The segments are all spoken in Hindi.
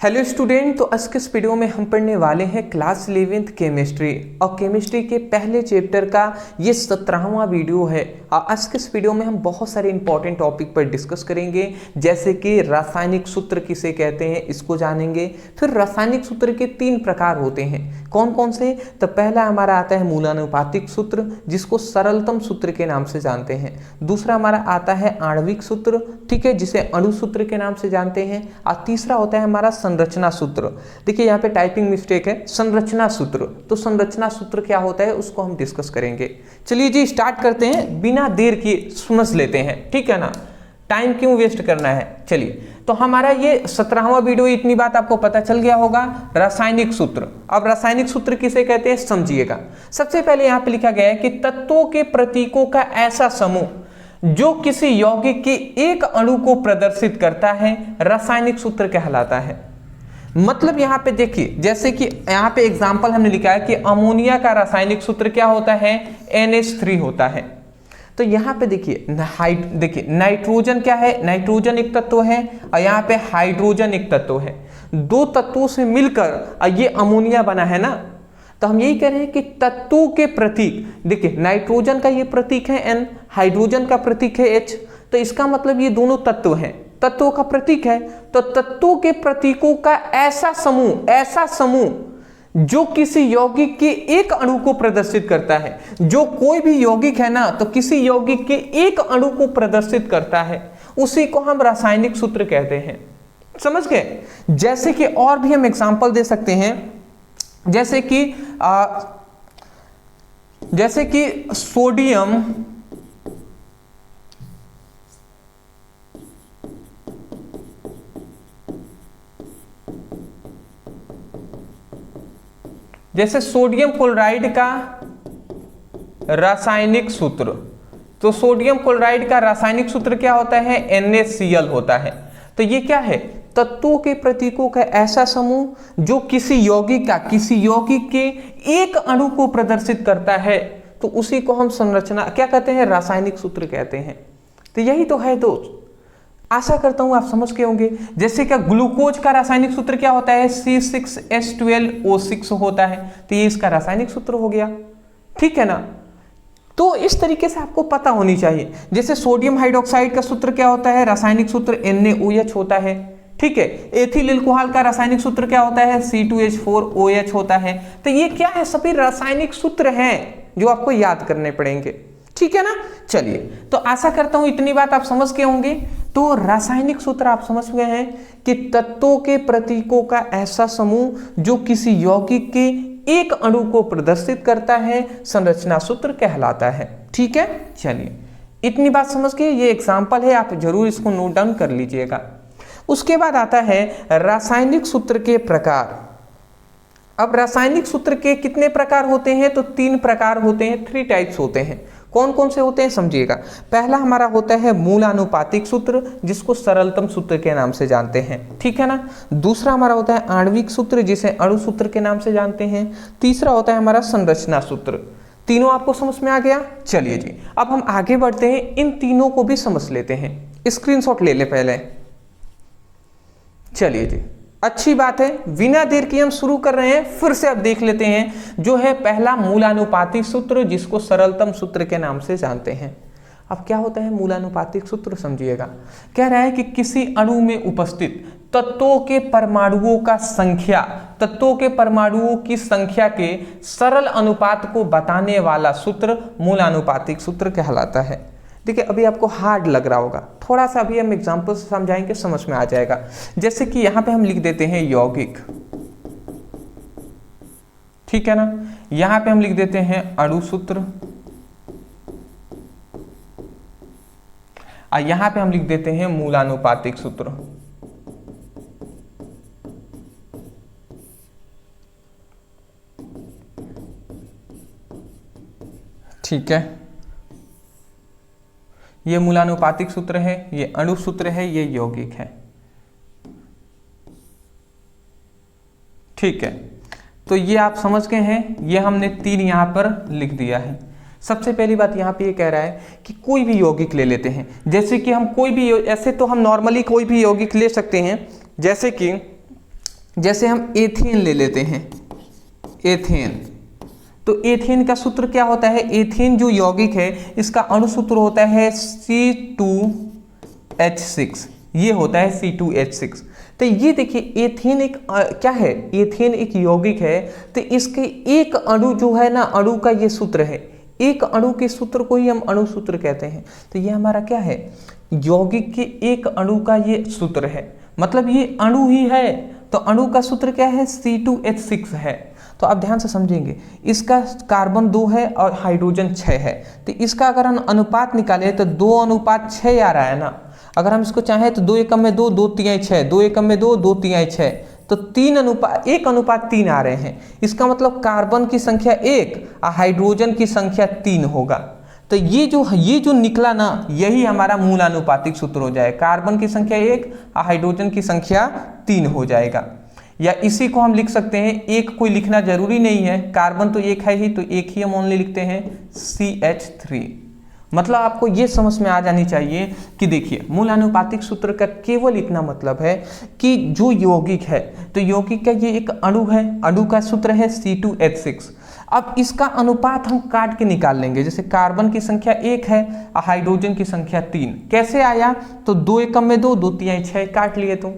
हेलो स्टूडेंट, तो आज के इस वीडियो में हम पढ़ने वाले हैं क्लास 11th केमिस्ट्री और केमिस्ट्री के पहले चैप्टर का ये 17वां वीडियो है। और आज के इस वीडियो में हम बहुत सारे इंपॉर्टेंट टॉपिक पर डिस्कस करेंगे, जैसे कि रासायनिक सूत्र किसे कहते हैं इसको जानेंगे। फिर रासायनिक सूत्र के 3 प्रकार होते हैं, कौन कौन से? तो पहला हमारा आता है मूलानुपातिक सूत्र, जिसको सरलतम सूत्र के नाम से जानते हैं। दूसरा हमारा आता है आणविक सूत्र, ठीक है, जिसे अणु सूत्र के नाम से जानते हैं। और तीसरा होता है हमारा संरचना सूत्र। देखिए यहाँ पे टाइपिंग मिस्टेक है, संरचना सूत्र। तो संरचना सूत्र क्या होता है उसको हम डिस्कस करेंगे। चलिए जी स्टार्ट करते हैं, बिना देर किए समझ लेते हैं, ठीक है ना, टाइम क्यों वेस्ट करना है। चलिए, तो हमारा ये 17वां वीडियो, इतनी बात आपको पता चल गया होगा। रासायनिक सूत्र, अब रासायनिक सूत्र किसे कहते हैं समझिएगा। सबसे पहले यहाँ पे लिखा गया है कि तत्वों के प्रतीकों का ऐसा समूह जो किसी यौगिक के एक अणु को प्रदर्शित करता है रासायनिक सूत्र कहलाता है। मतलब यहाँ पे देखिए, जैसे कि यहाँ पे एग्जांपल हमने लिखा है कि अमोनिया का रासायनिक सूत्र क्या होता है, NH3 होता है। तो यहाँ पे देखिए नाइट्रोजन क्या है, नाइट्रोजन एक तत्व है और यहाँ पे हाइड्रोजन एक तत्व है। दो तत्वों से मिलकर ये अमोनिया बना है ना। तो हम यही कह रहे हैं कि तत्वों के प्रतीक, देखिए नाइट्रोजन का ये प्रतीक है N, हाइड्रोजन का प्रतीक है H। तो इसका मतलब ये दोनों तत्व हैं, तत्वों का प्रतीक है। तो तत्वों के प्रतीकों का ऐसा समूह जो किसी यौगिक के एक अणु को प्रदर्शित करता है। जो कोई भी यौगिक है ना, तो किसी यौगिक के एक अणु को प्रदर्शित करता है, उसी को हम रासायनिक सूत्र कहते हैं। समझ गए? जैसे कि और भी हम एग्जांपल दे सकते हैं, जैसे कि सोडियम सोडियम क्लोराइड का रासायनिक सूत्र। तो सोडियम क्लोराइड का रासायनिक सूत्र क्या होता है, NaCl होता है। तो ये क्या है, तत्वों के प्रतीकों का ऐसा समूह जो किसी यौगिक के एक अणु को प्रदर्शित करता है, तो उसी को हम संरचना क्या कहते हैं, रासायनिक सूत्र कहते हैं। तो यही तो है दोस्त, आशा करता हूं आप समझ के होंगे। जैसे कि ग्लूकोज का रासायनिक सूत्र क्या होता है, C6H12O6 होता है। तो ये इसका रासायनिक सूत्र हो गया, ठीक है ना। तो इस तरीके से आपको पता होनी चाहिए। जैसे सोडियम हाइड्रोक्साइड का सूत्र क्या होता है, रासायनिक सूत्र NaOH होता है, ठीक है। एथिल अल्कोहल का रासायनिक सूत्र क्या होता है, C2H4OH होता है। तो ये क्या है, सभी रासायनिक सूत्र हैं जो आपको याद करने पड़ेंगे, ठीक है ना। चलिए, तो आशा करता हूं इतनी बात आप समझ गए होंगे। तो रासायनिक सूत्र आप समझ गए हैं कि तत्वों के प्रतीकों का ऐसा समूह जो किसी यौगिक के एक अणु को प्रदर्शित करता है, संरचना सूत्र कहलाता है, ठीक है। चलिए, इतनी बात समझ गए। ये एग्जाम्पल है, आप जरूर इसको नोट डाउन कर लीजिएगा। उसके बाद आता है रासायनिक सूत्र के प्रकार। अब रासायनिक सूत्र के कितने प्रकार होते हैं, तो 3 प्रकार होते हैं, 3 टाइप्स होते हैं। कौन कौन से होते हैं समझिएगा। पहला हमारा होता है मूलानुपातिक सूत्र, जिसको सरलतम सूत्र के नाम से जानते हैं, ठीक है ना। दूसरा हमारा होता है आणविक सूत्र, जिसे अणु सूत्र के नाम से जानते हैं। तीसरा होता है हमारा संरचना सूत्र। तीनों आपको समझ में आ गया। चलिए जी, अब हम आगे बढ़ते हैं, इन तीनों को भी समझ लेते हैं। स्क्रीनशॉट ले ले पहले। चलिए जी, अच्छी बात है, बिना देर के हम शुरू कर रहे हैं। फिर से अब देख लेते हैं, जो है पहला मूलानुपातिक सूत्र, जिसको सरलतम सूत्र के नाम से जानते हैं। अब क्या होता है मूलानुपातिक सूत्र, समझिएगा। कह रहा है कि किसी अणु में उपस्थित तत्वों के परमाणुओं की संख्या के सरल अनुपात को बताने वाला सूत्र मूलानुपातिक सूत्र कहलाता है। देखिए, अभी आपको हार्ड लग रहा होगा, थोड़ा सा अभी हम एग्जांपल से समझाएंगे, समझ में आ जाएगा। जैसे कि यहां पे हम लिख देते हैं यौगिक, ठीक है ना। यहां पे हम लिख देते हैं अणु सूत्र और यहां पे हम लिख देते हैं मूलानुपातिक सूत्र, ठीक है। ये मूलानुपातिक सूत्र है, ये अणु सूत्र है, ये यौगिक है, ठीक है। तो ये आप समझ गए हैं, ये हमने 3 यहां पर लिख दिया है। सबसे पहली बात यहाँ पे ये कह रहा है कि कोई भी यौगिक ले लेते हैं, जैसे कि हम कोई भी, ऐसे तो हम नॉर्मली कोई भी यौगिक ले सकते हैं, जैसे कि जैसे हम एथेन ले लेते हैं, एथेन, तो एथेन का सूत्र क्या होता है, एथेन जो यौगिक है इसका अणु सूत्र होता है C2H6, ये होता है C2H6। तो ये देखिए एथेन एक क्या है, एथेन एक यौगिक है, तो इसके एक अणु जो है ना, अणु का ये सूत्र है, एक अणु के सूत्र को ही हम अणु सूत्र कहते हैं। तो ये हमारा क्या है, यौगिक के एक अणु का ये सूत्र है, मतलब ये अणु ही है, तो अणु का सूत्र क्या है, C2H6 है। तो आप ध्यान से समझेंगे, इसका कार्बन 2 है और हाइड्रोजन 6 है, तो इसका अगर हम अनुपात निकालें तो 2:6 आ रहा है ना। अगर हम इसको चाहें तो 2 एकम में 2, 2 तिहाई 6, 2 एकम में 2, 2 तिहाई 6, तो 1:3 आ रहे हैं। इसका मतलब कार्बन की संख्या 1 और हाइड्रोजन की संख्या 3 होगा। तो ये जो निकला ना, यही हमारा मूल आनुपातिक सूत्र हो जाएगा, कार्बन की संख्या 1 और हाइड्रोजन की संख्या 3 हो जाएगा। या इसी को हम लिख सकते हैं, एक कोई लिखना जरूरी नहीं है, कार्बन तो एक है ही, तो एक ही हम ओनली लिखते हैं CH3। मतलब आपको ये समझ में आ जानी चाहिए कि देखिए मूल आनुपातिक सूत्र का केवल इतना मतलब है कि जो यौगिक है, तो यौगिक का ये एक अणु है, अणु का सूत्र है C2H6। अब इसका अनुपात हम काट के निकाल लेंगे, जैसे कार्बन की संख्या 1 है और हाइड्रोजन की संख्या 3, कैसे आया, तो 2 एकम में 2, 2 तिहाई 6 काट लिए, तो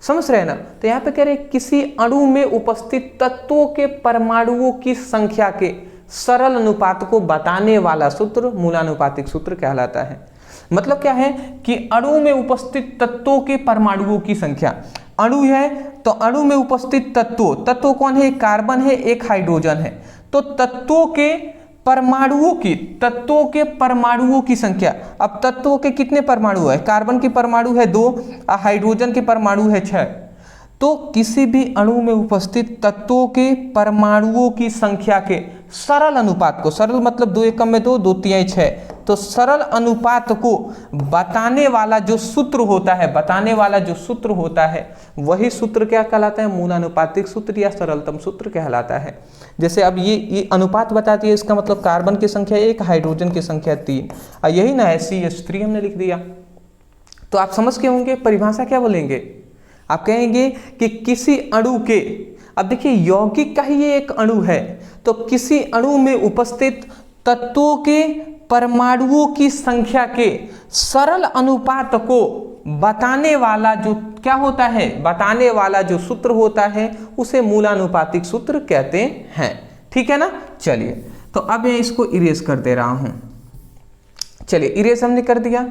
समझ रहे हैं ना। तो यहाँ पे कह रहे किसी अणु में उपस्थित तत्वों के परमाणुओं की संख्या के सरल अनुपात को बताने वाला सूत्र मूलानुपातिक सूत्र कहलाता है। मतलब क्या है कि अणु में उपस्थित तत्वों के परमाणुओं की संख्या, अणु है तो अणु में उपस्थित तत्व कौन है, एक कार्बन है, एक हाइड्रोजन है, तो तत्वों के परमाणुओं की संख्या। अब तत्वों के कितने परमाणु है, कार्बन के परमाणु है 2 और हाइड्रोजन के परमाणु है 6, तो किसी भी अणु में उपस्थित तत्वों के परमाणुओं की संख्या के सरल अनुपात को, सरल मतलब 2 एकम में 2, 2 तिहाई 6, तो सरल अनुपात को बताने वाला जो सूत्र होता है, वही सूत्र क्या कहलाता है, मूलानुपातिक सूत्र या सरलतम सूत्र कहलाता है। जैसे अब ये अनुपात बताती है, इसका मतलब कार्बन की संख्या 1, हाइड्रोजन की संख्या 3, और यही ना है CH3 हमने लिख दिया। तो आप समझ के होंगे परिभाषा क्या बोलेंगे, आप कहेंगे कि किसी अणु के, अब देखिए यौगिक का ही ये एक अणु है, तो किसी अणु में उपस्थित तत्वों के परमाणुओं की संख्या के सरल अनुपात को बताने वाला जो क्या होता है, बताने वाला जो सूत्र होता है, उसे मूलानुपातिक सूत्र कहते हैं। ठीक है ना। चलिए तो अब मैं इसको इरेज कर दे रहा हूं। चलिए इरेज हमने कर दिया।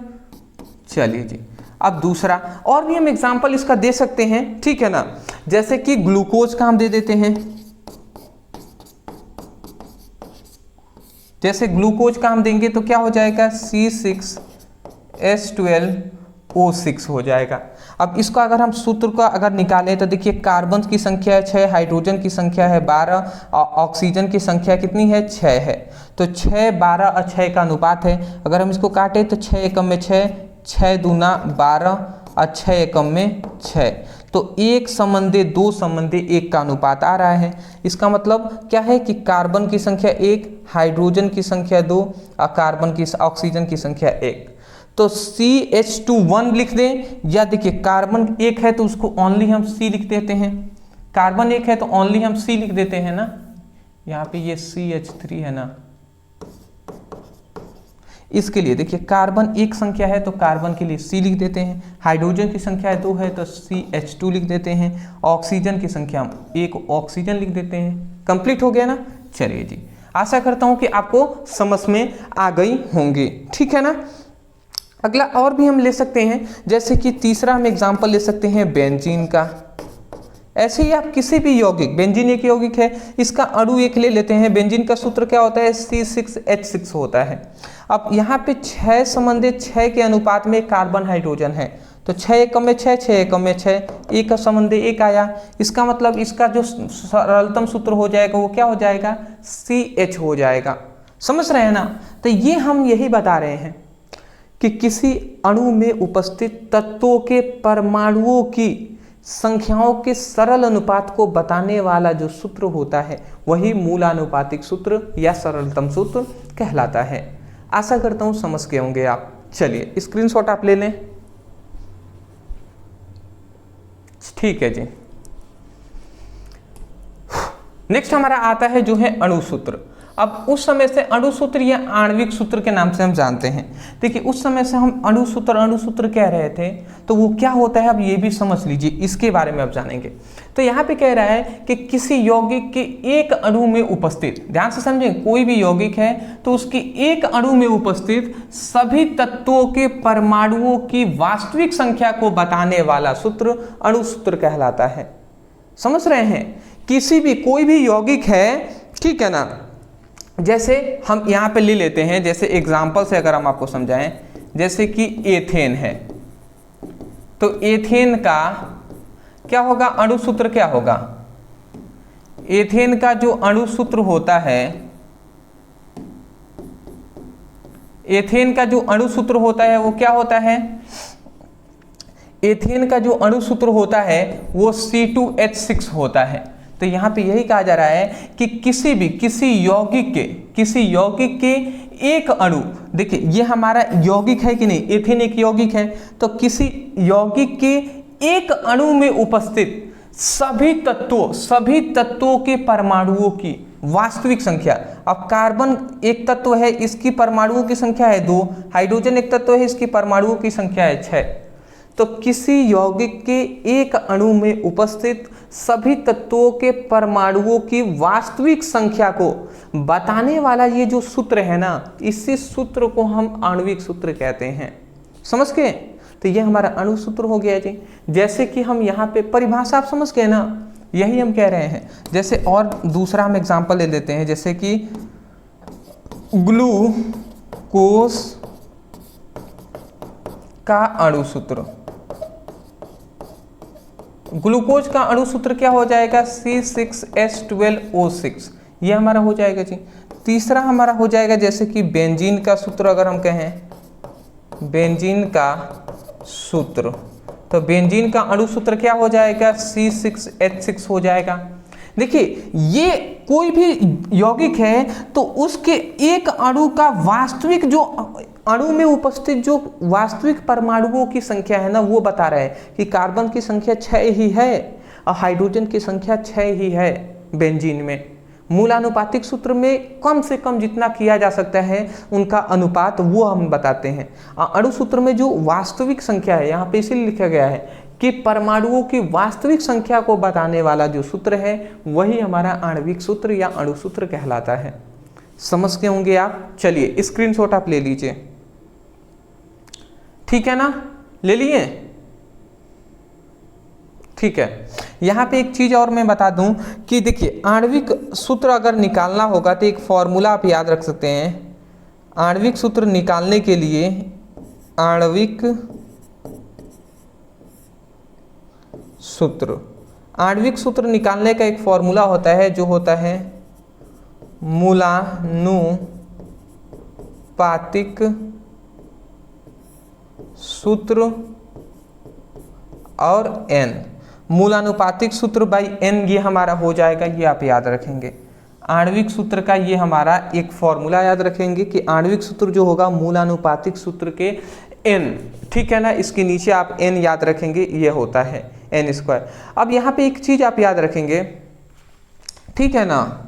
चलिए जी, अब दूसरा और भी हम एग्जाम्पल इसका दे सकते हैं, ठीक है ना। जैसे कि ग्लूकोज का हम दे देते हैं, जैसे ग्लूकोज का हम देंगे तो क्या हो जाएगा, C6H12O6 हो जाएगा। अब इसको अगर हम सूत्र का अगर निकालें तो देखिए कार्बन की संख्या है 6, हाइड्रोजन की संख्या है 12 और ऑक्सीजन की संख्या कितनी है, 6 है। तो 6, 12 और 6 का अनुपात है। अगर हम इसको काटें तो 6 एकम में 6, 6 दूना 12 और 6 एकम में 6, तो 1:2:1 का अनुपात आ रहा है। इसका मतलब क्या है कि कार्बन की संख्या 1, हाइड्रोजन की संख्या 2 और ऑक्सीजन की संख्या 1। तो CH2 लिख दें, या देखिए कार्बन 1 है तो उसको ओनली हम C लिख देते हैं, कार्बन 1 है तो ओनली हम C लिख देते हैं ना। यहाँ पे ये CH3 है ना, इसके लिए देखिए कार्बन 1 संख्या है तो कार्बन के लिए C लिख देते हैं, हाइड्रोजन की संख्या 2 है तो CH2 लिख देते हैं, ऑक्सीजन की संख्या 1 ऑक्सीजन लिख देते हैं। कंप्लीट हो गया ना। चलिए जी, आशा करता हूं कि आपको समझ में आ गई होंगी, ठीक है ना। अगला और भी हम ले सकते हैं, जैसे कि तीसरा हम एग्जाम्पल ले सकते हैं बेंजीन का। ऐसे ही आप किसी भी यौगिक, बेंजीन एक यौगिक है, इसका अणु एक ले लेते हैं। बेंजीन का सूत्र क्या होता है, C6H6 होता है। अब यहाँ पे 6 संबंधित 6 के अनुपात में कार्बन हाइड्रोजन है, तो 6 एकम में 6, 6 एकम में 6, 1 का संबंधी 1 आया। इसका मतलब इसका जो सरलतम सूत्र हो जाएगा वो क्या हो जाएगा, CH हो जाएगा। समझ रहे हैं ना। तो ये हम यही बता रहे हैं कि किसी अणु में उपस्थित तत्वों के परमाणुओं की संख्याओं के सरल अनुपात को बताने वाला जो सूत्र होता है वही मूलानुपातिक सूत्र या सरलतम सूत्र कहलाता है। आशा करता हूं समझ गए होंगे आप। चलिए स्क्रीनशॉट आप ले लें, ठीक है जी। नेक्स्ट हमारा आता है जो है अणुसूत्र। अब उस समय से अणुसूत्र या आणविक सूत्र के नाम से हम जानते हैं। देखिए उस समय से हम अणुसूत्र कह रहे थे, तो वो क्या होता है अब ये भी समझ लीजिए, इसके बारे में अब जानेंगे। तो यहाँ पे कह रहा है कि किसी यौगिक के एक अणु में उपस्थित, ध्यान से समझें, कोई भी यौगिक है तो उसकी एक अणु में उपस्थित सभी तत्वों के परमाणुओं की वास्तविक संख्या को बताने वाला सूत्र अणुसूत्र कहलाता है। समझ रहे हैं? किसी भी कोई भी यौगिक है, ठीक है ना, जैसे हम यहाँ पे ले लेते हैं, जैसे एग्जाम्पल से अगर हम आपको समझाएं, जैसे कि एथेन है, तो एथेन का क्या होगा, अणुसूत्र क्या होगा, एथेन का जो अणुसूत्र होता है, एथेन का जो अणुसूत्र होता है वो क्या होता है, एथेन का जो अणुसूत्र होता है वो C2H6 होता है। तो यहाँ पे यही कहा जा रहा है कि किसी यौगिक के एक अणु, देखिए ये हमारा यौगिक है कि नहीं, एथेन एक यौगिक है, तो किसी यौगिक के एक अणु में उपस्थित सभी तत्वों के परमाणुओं की वास्तविक संख्या। अब कार्बन एक तत्व है, इसकी परमाणुओं की संख्या है 2, हाइड्रोजन एक तत्व है, इसकी परमाणुओं की संख्या है 6। तो किसी यौगिक के एक अणु में उपस्थित सभी तत्वों के परमाणुओं की वास्तविक संख्या को बताने वाला ये जो सूत्र है ना, इसी सूत्र को हम आणविक सूत्र कहते हैं। समझ गए? तो ये हमारा अणुसूत्र हो गया जी। जैसे कि हम यहाँ पे परिभाषा आप समझ गए ना, यही हम कह रहे हैं। जैसे और दूसरा हम एग्जाम्पल ले लेते हैं, जैसे कि ग्लूकोज का अणुसूत्र। ग्लूकोज का अणुसूत्र क्या हो जाएगा, C6H12O6, ये हमारा हो जाएगा जी। तीसरा हमारा हो जाएगा जैसे कि बेंजीन का सूत्र, अगर हम कहें बेंजीन का सूत्र, तो बेंजीन का अणुसूत्र क्या हो जाएगा, C6H6 हो जाएगा। देखिए ये कोई भी यौगिक है तो उसके एक अणु का वास्तविक जो अणु में उपस्थित जो वास्तविक परमाणुओं की संख्या है ना, वो बता रहे हैं कि कार्बन की संख्या 6 ही है और हाइड्रोजन की संख्या 6 ही है बेंजीन में। मूलानुपातिक सूत्र में कम से कम जितना किया जा सकता है उनका अनुपात वो हम बताते हैं। अणु सूत्र में जो वास्तविक संख्या है, यहाँ पे इसीलिए लिखा गया है कि परमाणुओं की वास्तविक संख्या को बताने वाला जो सूत्र है वही हमारा आणविक सूत्र या अणुसूत्र कहलाता है। समझ गए होंगे आप? चलिए स्क्रीनशॉट आप ले लीजिए, ठीक है ना, ले लिए? ठीक है। यहाँ पे एक चीज और मैं बता दूं कि देखिए आणविक सूत्र अगर निकालना होगा तो एक फॉर्मूला आप याद रख सकते हैं। आणविक सूत्र निकालने के लिए आणविक सूत्र निकालने का एक फॉर्मूला होता है जो होता है मूलानुपातिक सूत्र और n। मूलानुपातिक सूत्र बाई n ये हमारा हो जाएगा, ये आप याद रखेंगे। आणविक सूत्र का ये हमारा एक फॉर्मूला याद रखेंगे कि आणविक सूत्र जो होगा मूलानुपातिक सूत्र के n, ठीक है ना, इसके नीचे आप n याद रखेंगे, ये होता है n²। अब यहाँ पे एक चीज आप याद रखेंगे, ठीक है ना,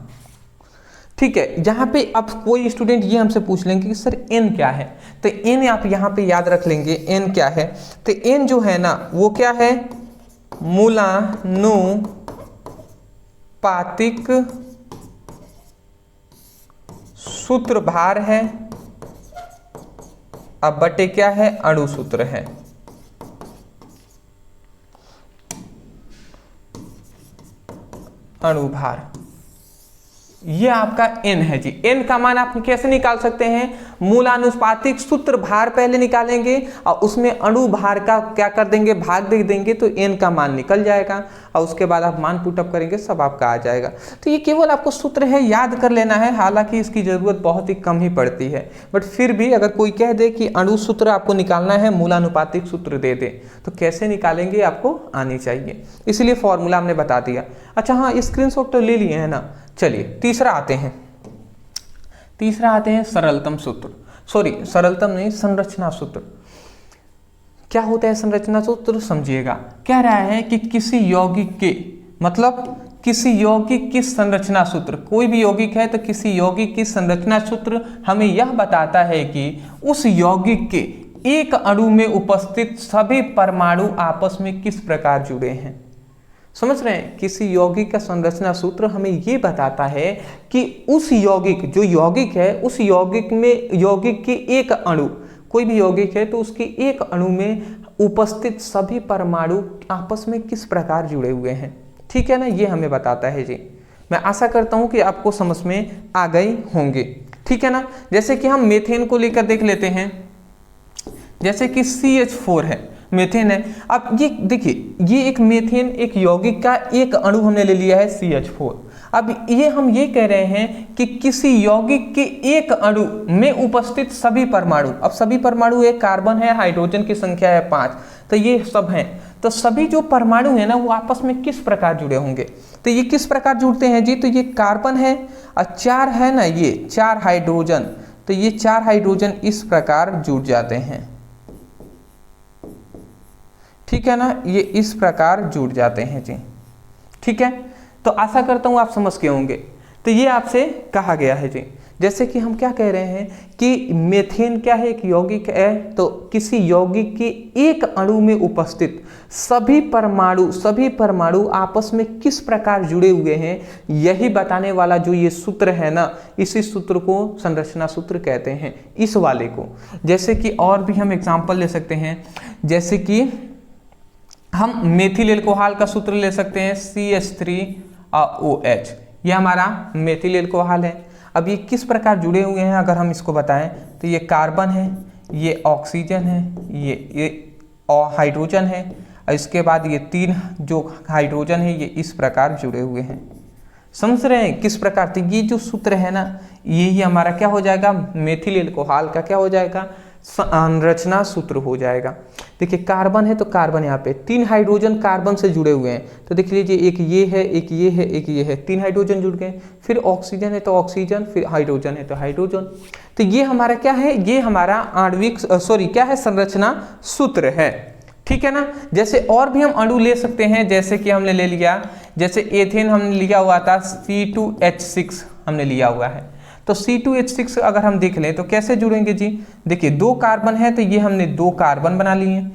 ठीक है। यहाँ पे अब कोई स्टूडेंट ये हमसे पूछ लेंगे कि सर n क्या है, तो n आप यहाँ पे याद रख लेंगे n क्या है। तो n जो है ना वो क्या है, मूलानुपातिक सूत्र भार है, अब बटे क्या है, अणु सूत्र है। अणुभार ये आपका n है जी। n का मान आप कैसे निकाल सकते हैं, मूलानुपातिक सूत्र भार पहले निकालेंगे और उसमें अणु भार का क्या कर देंगे, भाग दे देंगे, तो n का मान निकल जाएगा और उसके बाद आप मान पुटअप करेंगे, सब आपका आ जाएगा। तो ये केवल आपको सूत्र है, याद कर लेना है, हालांकि इसकी जरूरत बहुत ही कम ही पड़ती है, बट फिर भी अगर कोई कह दे कि अणु सूत्र आपको निकालना है, मूलानुपातिक सूत्र दे दे, तो कैसे निकालेंगे आपको आनी चाहिए, इसलिए फॉर्मूला हमने बता दिया। अच्छा हाँ, स्क्रीनशॉट तो ले लिए है ना। चलिए तीसरा आते हैं सरलतम सूत्र, सरलतम नहीं, संरचना सूत्र। क्या होता है संरचना सूत्र, समझिएगा। कह रहा है कि किसी यौगिक के, मतलब किसी यौगिक की संरचना सूत्र, कोई भी यौगिक है तो किसी यौगिक की संरचना सूत्र हमें यह बताता है कि उस यौगिक के एक अणु में उपस्थित सभी परमाणु आपस में किस प्रकार जुड़े हैं। समझ रहे हैं, किसी यौगिक का संरचना सूत्र हमें यह बताता है कि उस यौगिक, जो यौगिक है उस यौगिक में, यौगिक के एक अणु, कोई भी यौगिक है तो उसके एक अणु में उपस्थित सभी परमाणु आपस में किस प्रकार जुड़े हुए हैं। ठीक है ना, ये हमें बताता है जी। मैं आशा करता हूं कि आपको समझ में आ गए होंगे। ठीक है ना, जैसे कि हम मीथेन को लेकर देख लेते हैं, जैसे कि CH4 है, मीथेन है। अब ये देखिए, ये एक मीथेन, एक यौगिक का एक अणु हमने ले लिया है CH4। अब ये हम ये कह रहे हैं कि किसी यौगिक के एक अणु में उपस्थित सभी परमाणु, अब सभी परमाणु, एक कार्बन है, हाइड्रोजन की संख्या है 5, तो ये सब हैं, तो सभी जो परमाणु है ना वो आपस में किस प्रकार जुड़े होंगे। तो ये किस प्रकार जुड़ते हैं जी, तो ये कार्बन है और 4 है ना, ये 4 हाइड्रोजन, तो ये 4 हाइड्रोजन इस प्रकार जुड़ जाते हैं। ठीक है ना, ये इस प्रकार जुड़ जाते हैं जी। ठीक है, तो आशा करता हूं आप समझ गए होंगे। तो ये आपसे कहा गया है जी, जैसे कि हम क्या कह रहे हैं कि मीथेन क्या है, एक यौगिक है, तो किसी यौगिक के एक अणु में उपस्थित सभी परमाणु आपस में किस प्रकार जुड़े हुए हैं, यही बताने वाला जो ये सूत्र है ना, इसी सूत्र को संरचना सूत्र कहते हैं, इस वाले को। जैसे कि और भी हम एग्जाम्पल ले सकते हैं, जैसे कि हम मेथिल एल्कोहल का सूत्र ले सकते हैं, CH3OH, ये हमारा मेथिल एल्कोहल है। अब ये किस प्रकार जुड़े हुए हैं अगर हम इसको बताएं, तो ये कार्बन है, ये ऑक्सीजन है, ये हाइड्रोजन है, और इसके बाद ये 3 जो हाइड्रोजन है ये इस प्रकार जुड़े हुए हैं। समझ रहे हैं किस प्रकार। तो ये जो सूत्र है ना, यही हमारा क्या हो जाएगा, मेथिल एल्कोहल का क्या हो जाएगा, संरचना सूत्र हो जाएगा। देखिए कार्बन है तो कार्बन, यहाँ पे 3 हाइड्रोजन कार्बन से जुड़े हुए हैं, तो देख लीजिए एक ये है, एक ये है, एक ये है, 3 हाइड्रोजन जुड़ गए। फिर ऑक्सीजन है तो ऑक्सीजन, फिर हाइड्रोजन है तो हाइड्रोजन। तो ये हमारा क्या है, ये हमारा आणविक क्या है, संरचना सूत्र है। ठीक है ना, जैसे और भी हम अणु ले सकते हैं, जैसे कि हमने ले लिया, जैसे एथेन हमने लिया हुआ था, C2H6 हमने लिया हुआ है। तो C2H6 अगर हम देख लें तो कैसे जुड़ेंगे जी, देखिए 2 कार्बन है तो ये हमने 2 कार्बन बना लिए,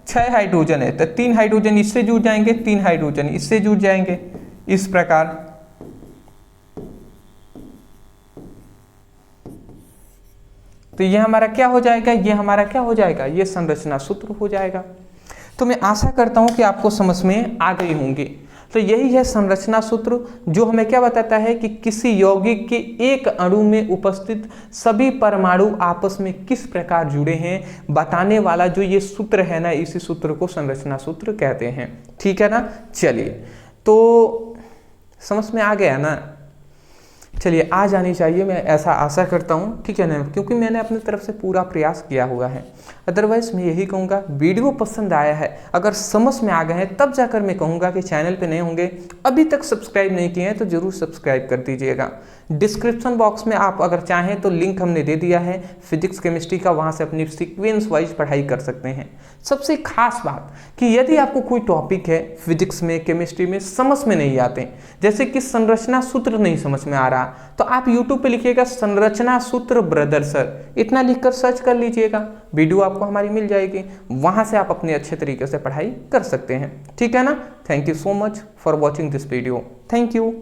6 हाइड्रोजन है तो 3 हाइड्रोजन इससे जुड़ जाएंगे, 3 हाइड्रोजन इससे जुड़ जाएंगे, इस प्रकार। तो ये हमारा क्या हो जाएगा, ये हमारा क्या हो जाएगा, ये संरचना सूत्र हो जाएगा। तो मैं आशा करता हूं कि आपको समझ में आ गई होंगी। तो यही है संरचना सूत्र, जो हमें क्या बताता है कि किसी यौगिक के एक अणु में उपस्थित सभी परमाणु आपस में किस प्रकार जुड़े हैं, बताने वाला जो ये सूत्र है ना, इसी सूत्र को संरचना सूत्र कहते हैं। ठीक है ना, चलिए तो समझ में आ गया ना। चलिए आ जानी चाहिए, मैं ऐसा आशा करता हूँ। ठीक है ना, क्योंकि मैंने अपनी तरफ से पूरा प्रयास किया हुआ है। अदरवाइज मैं यही कहूँगा, वीडियो पसंद आया है, अगर समझ में आ गए हैं तब जाकर मैं कहूँगा कि चैनल पे नए होंगे, अभी तक सब्सक्राइब नहीं किए हैं तो ज़रूर सब्सक्राइब कर दीजिएगा। डिस्क्रिप्शन बॉक्स में आप अगर चाहें तो लिंक हमने दे दिया है फिजिक्स केमिस्ट्री का, वहाँ से अपनी सीक्वेंस वाइज पढ़ाई कर सकते हैं। सबसे खास बात कि यदि आपको कोई टॉपिक है फिजिक्स में, केमिस्ट्री में समझ में नहीं आते, जैसे कि संरचना सूत्र नहीं समझ में आ रहा, तो आप YouTube पे लिखिएगा संरचना सूत्र ब्रदर सर, इतना लिखकर सर्च कर लीजिएगा, वीडियो आपको हमारी मिल जाएगी, वहां से आप अपने अच्छे तरीके से पढ़ाई कर सकते हैं। ठीक है ना, thank you so much for watching this video, thank you.